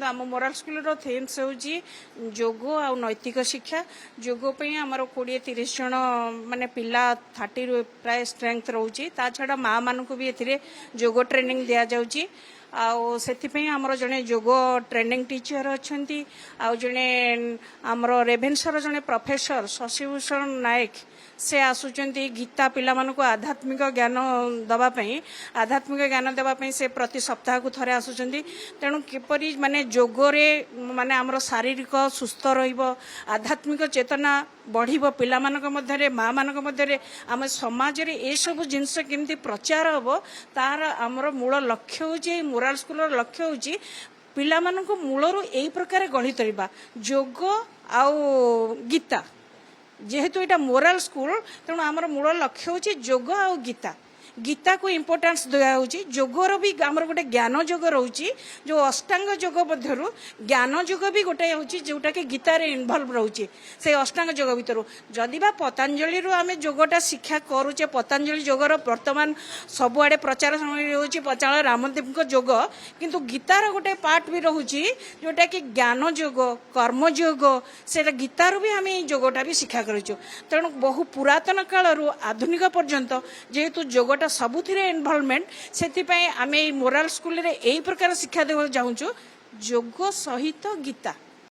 देखो आम morale school themes होची जोग आ नैतिक शिक्षा जोग आमर 20-30 जन माने पिला 30 प्राय स्ट्रेंथ रोची ता छड़ा माँ मान को भी ए जोग ट्रेनिंग दिया जाउची आउ से आमर जड़े जोग ट्रेनिंग टीचर अच्छा आउ जड़े आमर रेभेन्सार जड़े प्रोफेसर शशिभूषण नायक से आसुचंती गीता पिला मानक आध्यात्मिक ज्ञान दवापाई आध्यात्मिक ज्ञान देवाई से प्रति सप्ताह को थरे आसुचंती तेणु किपरि माने जोगरे माने आमर शारीरिक सुस्थ रहिबो आध्यात्मिक चेतना बढ़िबो पिला मानक मध्यरे माँ मानक मध्यरे आम समाज रे ए सब जिनस केमती प्रचार हबो तार आमर मूल लक्ष्य होची मोराल स्कूल लक्ष्य होची पिला मानक मूलरू एई प्रकार गढ़ी तोरिबा जोग आउ गीता जेहेतु एटा मोराल स्कूल तेणु आमर मूल लक्ष्य होची जोग आउ गीता गीता को इम्पोर्टेंस दिया होची जोगर भी आमर गोटे ज्ञान जोग रोची जो अष्टांग जोग मध्यरु ज्ञान जोग भी गोटे होची जोटा कि गीता रे इन्वॉल्व रोची से अष्टांग जोग भितरु जदि बा पतंजलि रु आमे जोगटा शिक्षा करूचे पतंजलि जोगर वर्तमान सबुआडे प्रचार होची पचाळ रामदेव को जोग किंतु गीतार गोटे पार्ट भी रोची जोटा कि ज्ञान जोग कर्म जोग से गीतार भी आमे जोगटा भी शिक्षा करूछु तेणु बहु पुरातन काल रु आधुनिक पर्यंत जेहेतु जोगटा सबुथिरे इन्वॉल्वमेंट से आमे मोराल स्कूल रे एई प्रकार शिक्षा देवा चाहूँ जोग सहित गीता।